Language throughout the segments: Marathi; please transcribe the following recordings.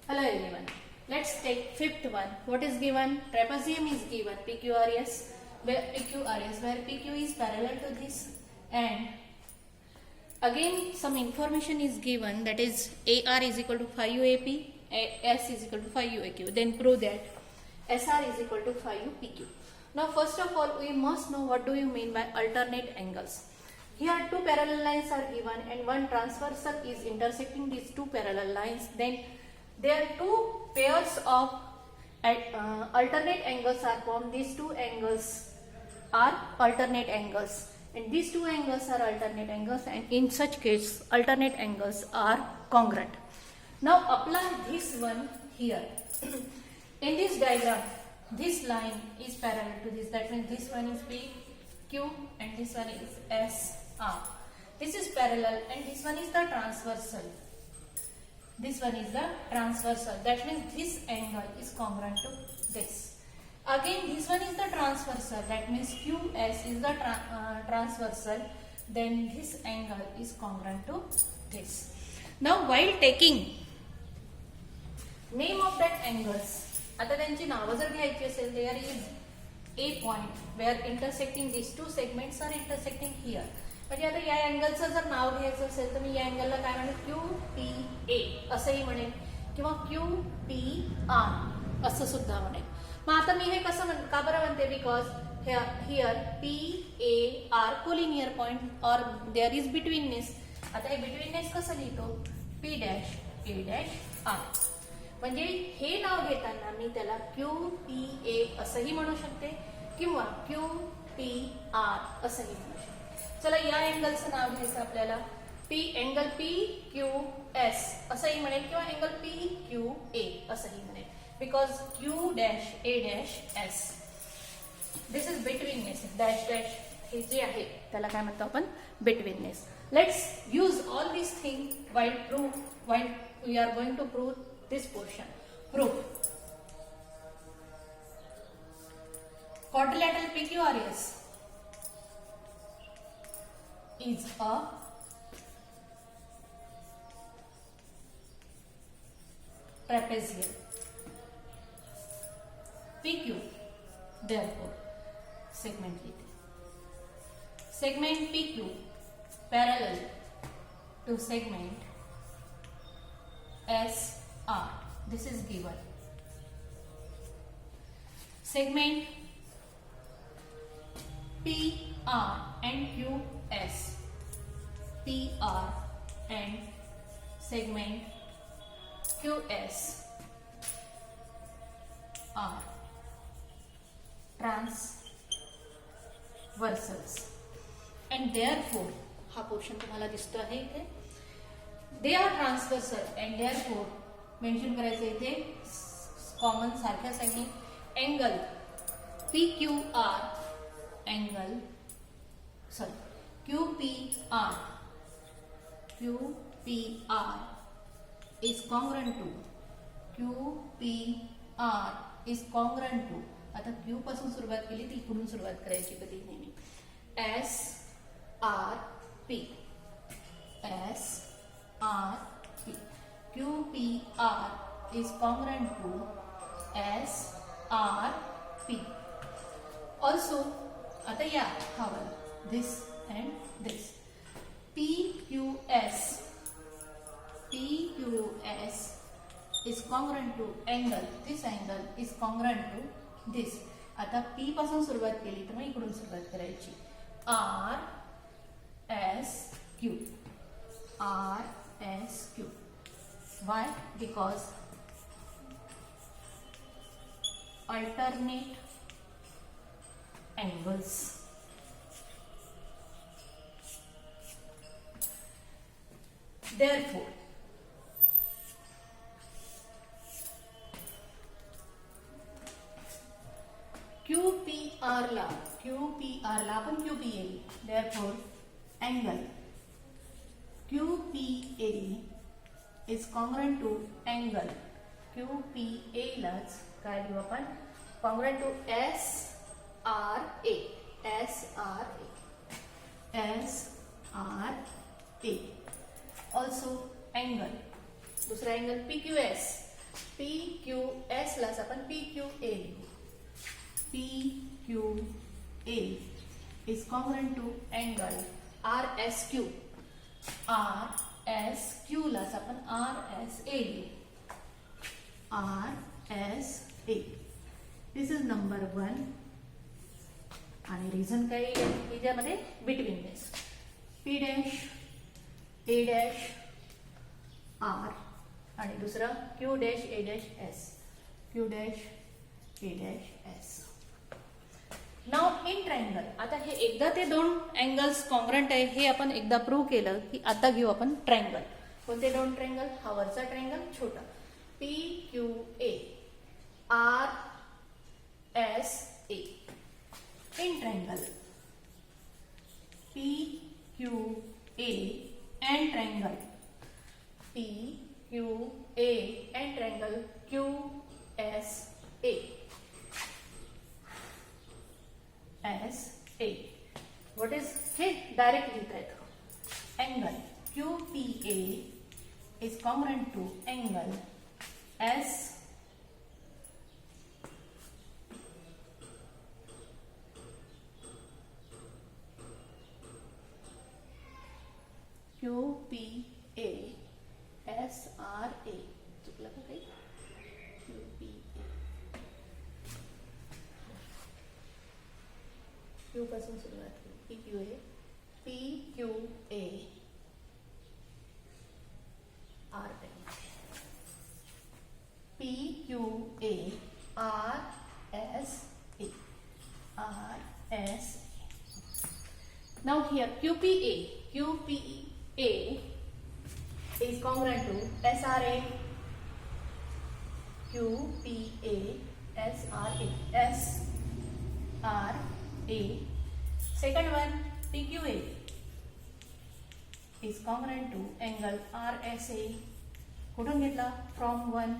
Hello everyone. Let's take fifth one. What is given? Trapezium is given PQRS, where PQ is parallel to this, and again some information is given, that is AR is equal to 5UAP, S is equal to 5UAQ. Then prove that SR is equal to 5UPQ. Now first of all we must know what do you mean by alternate angles. Here two parallel lines are given and one transversal is intersecting these two parallel lines. Then there are two pairs of alternate angles are formed. These two angles are alternate angles and these two angles are alternate angles, and in such case alternate angles are congruent. Now apply this one here. In this diagram this line is parallel to this, that means this one is PQ and this one is SR. This is parallel and this one is the transversal. This one is the transversal, that means this angle is congruent to this. Again this one is the transversal, that means QS is the transversal, then this angle is congruent to this. Now while taking name of that angles, आता त्यांची नावं जर घ्यायची असेल, there is a point where intersecting these two segments are intersecting here. म्हणजे आता या अँगलचं जर नाव घ्यायचं असेल तर मी या अँगलला काय म्हणेन, QPA असंही म्हणेन किंवा QPR असं सुद्धा म्हणेन. मग आता मी हे कसं का बरं म्हणते, because here PAR collinear point और देअर इज बिटवीननेस. आता हे बिटवीननेस कसं लिहितो, P', A', R. म्हणजे हे नाव घेताना मी त्याला QPA असंही म्हणू शकते किंवा QPR असंही म्हणू शकते. चला या अँगलचं नाव घ्यायचं आपल्याला, अँगल PQS असंही म्हणेल किंवा अँगल PQA असंही म्हणेल, because Q', this is betweenness, dash dash हे जे आहे त्याला काय म्हणतो आपण, betweenness. Let's use all this thing while we are going to prove this portion. Proof. Quadrilateral PQRS is a trapezium. PQ, therefore, segment लेते. Segment PQ parallel to segment SR. This is given. Segment PR and QS. PR and segment QS are transversals. And therefore, हा पोर्शन तुम्हाला दिसतो आहे इथे. They are transversal and therefore mention करायचं इथे कॉमन सारख्या साठी angle QPR is congruent to आता Q पासून सुरुवात केली ती इकडून सुरुवात करायची कधी नेहमी, SRP QPR is congruent to SRP. Also, आता या हवं this and this. PQS is congruent to angle. This angle is congruent to this. आता P पासून सुरुवात केली तर मग इकडून सुरुवात करायची, RSQ. Why? Because alternate angles. Therefore, QPR ला आपण QPA. Therefore, angle QPA is congruent to angle QPA लाच काय देऊ आपण, congruent to SRA. Also angle, दूसरा angle PQS P Q S लाच आपण पी क्यू ए लिहू. P Q A is congruent to angle R S Q. R S Q लाच आपण आर एस ए लिहू. R S A. This is number 1 आणि रिझन काय याच्यामध्ये between this. P dash A dash R आणि दुसरा Q dash A dash S. Q dash A dash S. Now in triangle. आता हे एकदा ते दोन अँगल्स कॉन्ग्रंट आहे हे आपण एकदा प्रूव्ह केलं की आता घेऊ आपण ट्रायंगल. कोणते दोन ट्रायंगल? हा वरचा ट्रायंगल छोटा P Q A R S A. In triangle P Q A and triangle P Q A and triangle Q S A. S A. What is हे डायरेक्ट लिहिता येतं. Angle Q P A is congruent to angle S Q P A S R A. चुकलं का काही? Q P A. Q पासून सुरुवात केली. P Q A. P Q A R A. P Q A R S A. R S A. Now here Q P A. Q P A is congruent to SRA. Q P A SRA. SRA. Second one PQA is congruent to angle RSA. कुठून घेतला? From 1.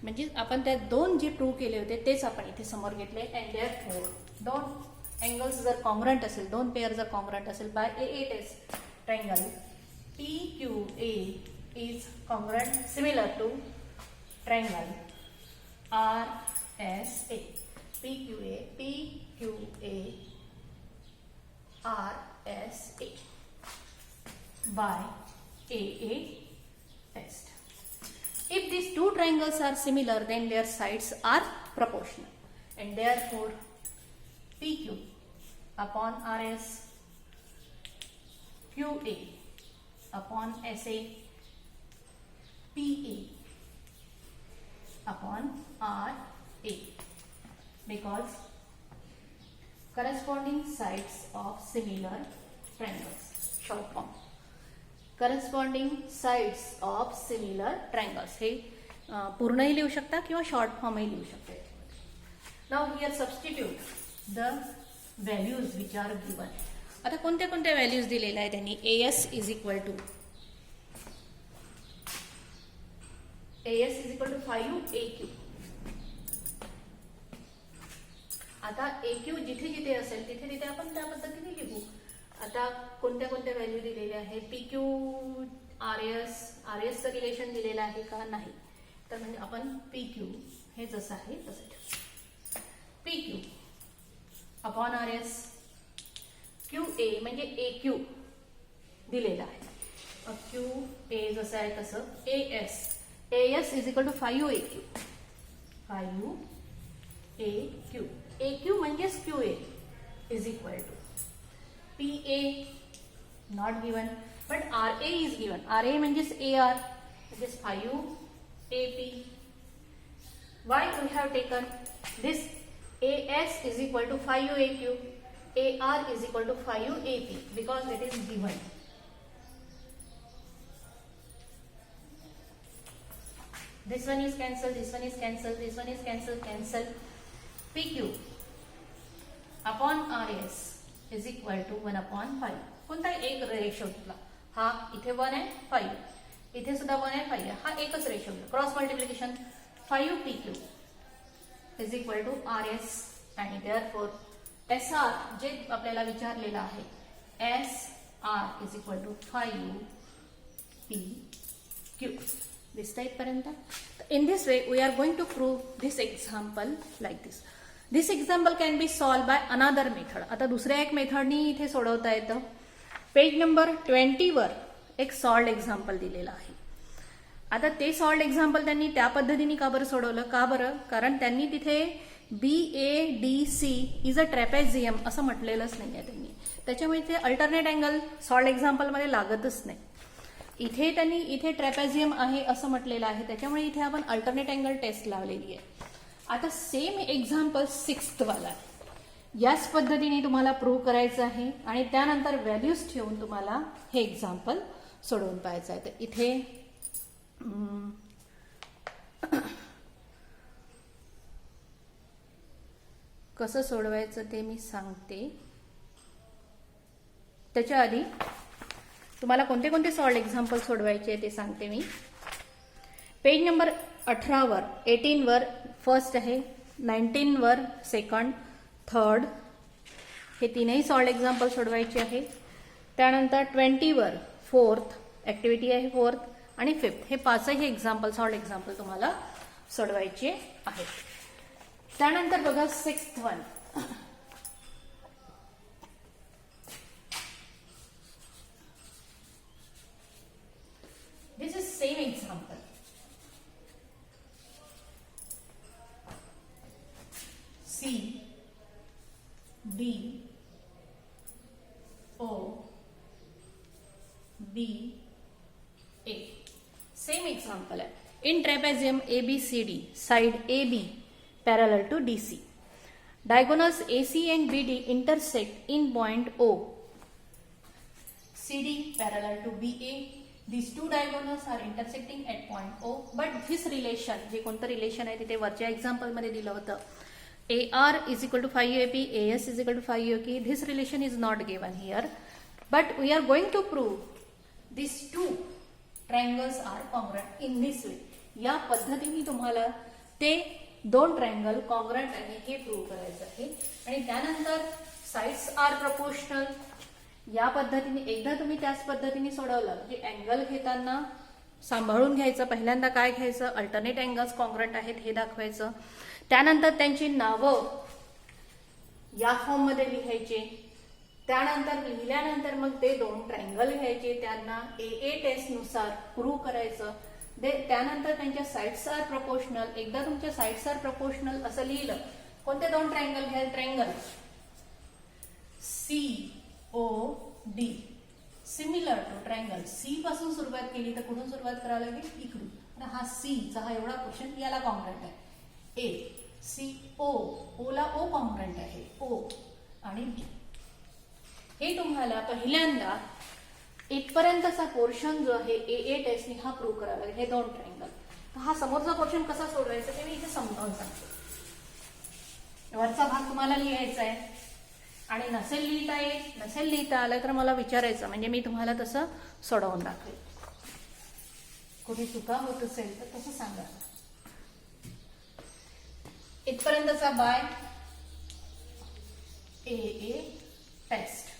म्हणजे आपण त्या दोन जे प्रूव्ह केले होते तेच आपण इथे समोर घेतले. अँड देअरफॉर दोन अँगल्स जर कॉन्ग्रंट असेल, दोन पेअर जर कॉन्ग्रंट असेल by A test triangle P Q A is congruent similar to triangle R S A. P Q A R S A by A test. If these two triangles are similar, then their sides are proportional, and therefore PQ upon RS, QA upon SA, PA upon RA, because corresponding sides of similar triangles. Short form. Corresponding sides of similar triangles. हे पूर्णही लिहू शकता किंवा शॉर्ट फॉर्मही लिहू शकता. Now here substitute the values which are given. आता कोणत्या कोणत्या व्हॅल्यूज दिलेल्या आहेत त्यांनी? AS is equal to 5 AQ. आता AQ जिथे जिथे असेल तिथे तिथे आपण त्या पद्धतीने लिहू. आता कोणत्या कोणत्या व्हॅल्यू दिलेल्या आहे? PQ RSचं रिलेशन दिलेलं आहे का? नाही. तर म्हणजे आपण PQ हे जसं आहे तसं ठेवू. PQ upon RS. QA म्हणजे AQ दिलेला आहे. QA जसं आहे तसं AS is equal to 5 AQ. 5 AQ. AQ म्हणजेच QA is equal to PA not given but RA is given. RA म्हणजेच AR म्हणजेच 5 AP. Why we have taken this? AS is equal to 5 AQ. AR is equal to 5 AP because it is given. This one is cancelled, this one is cancelled, this one is cancelled. PQ upon RS is equal to 1 upon 5. कोणता एक रेशो घेतला? हा इथे 1 आहे 5, इथे सुद्धा 1 आहे 5 आहे. हा एकच रेशो घेतला. Cross multiplication 5 PQ is equal to RS आणि therefore SR जे आपल्याला विचारलेलं आहे SR is equal to 5 P Q. दिसतं इथपर्यंत? In this way, we are going to prove this example like this. This example can be solved by another method. आता दुसऱ्या एक मेथडनी इथे सोडवता येतं. पेज नंबर 20 वर एक सॉल्व्ड एक्झाम्पल दिलेलं आहे. आता ते सॉल्व्ड एक्झाम्पल त्यांनी त्या पद्धतीने का बरं सोडवलं? का बरं? कारण त्यांनी तिथे BADC इज अ ट्रॅपेझियम असं म्हटलेलंच नाहीये त्यांनी. त्याच्यामुळे ते अल्टरनेट अँगल सॉल्व्ड एक्झाम्पलमध्ये लागतच नाही. इथे त्यांनी इथे ट्रॅपेझियम आहे असं म्हटलेलं आहे, त्याच्यामुळे इथे आपण अल्टरनेट अँगल टेस्ट लावलेली आहे. आता सेम एक्झाम्पल 6th वाला याच पद्धतीने तुम्हाला प्रूव्ह करायचं आहे आणि त्यानंतर व्हॅल्यूज ठेवून तुम्हाला हे एक्झाम्पल सोडवून पाहायचं आहे. तर इथे कसं सोडवायचं ते मी सांगते. त्याच्या आधी तुम्हाला कोणते कोणते सॉल्व्ड एक्झाम्पल सोडवायचे ते सांगते मी. पेज नंबर 18 वर 18 वर फर्स्ट आहे, 19 वर सेकंड, थर्ड हे तीनही सॉल्व्ड एक्झाम्पल सोडवायचे आहे. त्यानंतर 20 वर फोर्थ ऍक्टिव्हिटी आहे, फोर्थ आणि फिफ्थ हे पाचही एक्झाम्पल सॉल्व्ड एक्झाम्पल तुम्हाला सोडवायचे आहेत. त्यानंतर बघा 6th one. This is same example. C D O B A. Same example है. In trapezium ABCD, side AB parallel to DC. Diagonals AC and BD intersect in point O. CD parallel to BA. These two diagonals are intersecting at point O. But this relation, जे कोणतं रिलेशन आहे तिथे वरच्या एक्झाम्पल मध्ये दिलं होतं, AR is equal to 5AP, AS is equal to 5AK. This relation is not given here. But we are going to prove these two triangles are congruent in this way. या पद्धतीने तुम्हाला ते दोन ट्रायंगल कॉन्ग्रंट आहे हे प्रूव्ह करायचं आहे. आणि त्यानंतर साइड्स आर प्रपोर्शनल या पद्धतीने एकदा तुम्ही त्याच पद्धतीने सोडवलं म्हणजे अँगल घेताना सांभाळून घ्यायचं. पहिल्यांदा काय घ्यायचं? अल्टरनेट अँगल्स कॉन्ग्रंट आहेत हे दाखवायचं. त्यानंतर त्यांची नावं या फॉर्म मध्ये लिहायचे. त्यानंतर लिहिल्यानंतर मग ते दोन ट्रायंगल घ्यायचे, त्यांना AA टेस्ट नुसार प्रूव्ह करायचं. त्यानंतर त्यांच्या साइड्स आर प्रपोर्शनल. एकदा तुमच्या साइड्स आर प्रपोर्शनल असं लिहिलं, कोणते दोन ट्रायंगल घ्याल? Triangle COD similar to triangle C पासून सुरुवात केली तर कुठून सुरुवात करावी लागेल? इकडून. हा C चा हा एवढा पोर्शन याला कॉन्ग्रंट आहे. A CO O ला O कॉन्ग्रंट आहे, O आणि B. हे तुम्हाला पहिल्यांदा इथपर्यंतचा पोर्शन जो आहे AA टेस्टने हा प्रूव्ह करावा लागेल. हे दोन ट्रायंगल. हा समोरचा पोर्शन कसा सोडवायचा ते मी इथे समजावून सांगते. वरचा भाग तुम्हाला लिहायचा आहे आणि नसेल लिहिता आलं तर मला विचारायचं, म्हणजे मी तुम्हाला तसं सोडवून दाखवेल. कुठे चुका होत असेल तर तसं सांगा. इथपर्यंतचा by AA test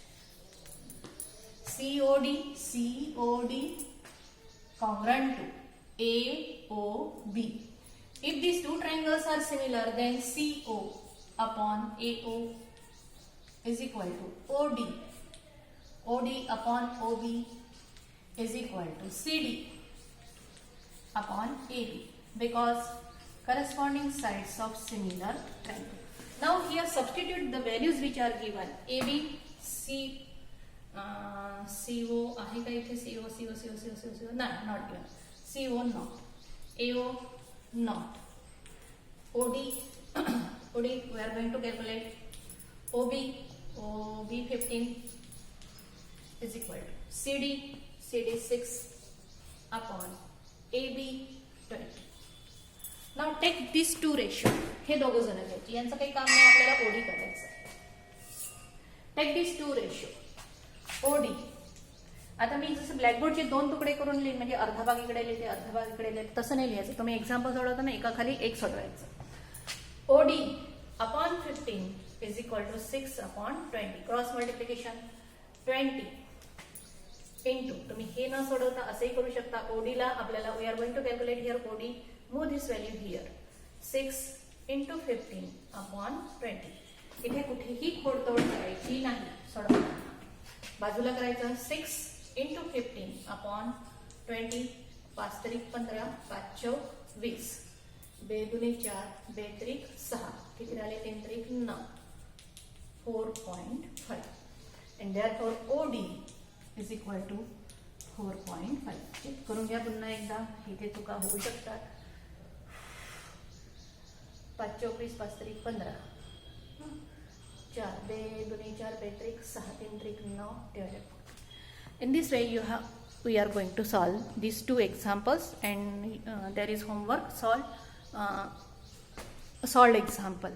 COD congruent to AOB. If these two triangles are similar, then CO upon AO is equal to OD upon OB is equal to CD upon AB, because corresponding sides of similar triangle. Now here substitute the values which are given. AB CO आहे का इथे? CO नाही, not given. CO not, AO not, OD we are going to calculate. OB 15 is equal to CD 6 upon AB 20. Now take these two ratio. हे दोघं जण घ्यायची, यांचं काही काम नाही, आपल्याला OD करायचं आहे. Take these two ratio. OD. आता मी जसं ब्लॅकबोर्डचे दोन तुकडे करून लिहिन, म्हणजे अर्धा भाग इकडे लिहिते अर्धा भाग इकडे लिहिते, तसं नाही लिहायचं. तुम्ही एक्झाम्पल सोडवताना एका खाली एक सोडवायचं. OD upon 15 is equal to 6 upon 20. Cross multiplication 20 into, तुम्ही हे न सोडवता असेही करू शकता. ओडीला आपल्याला we are going to calculate here OD, move this value here. 6 into 15 upon 20. इथे कुठेही खोडतोड करायची नाही. सोडवताना बाजूला करायचं. 6 इंटू 15 अपॉन 20. 5 त्रिक 15, 5 चौक 20, 2 दुने 4, 2 त्रिक 6, किती झाले 3 त्रिक 9, 4.5. and therefore OD is equal to 4.5. Check करून घ्या पुन्हा एकदा, इथे चुका होऊ शकतात. 5 चौक 20, 5 त्रिक 15, 4, 2 दुने 4, 2 त्रिक 6, 3 त्रिक 9 divided. In this way we are going to solve these two examples, and there is homework. Solve example.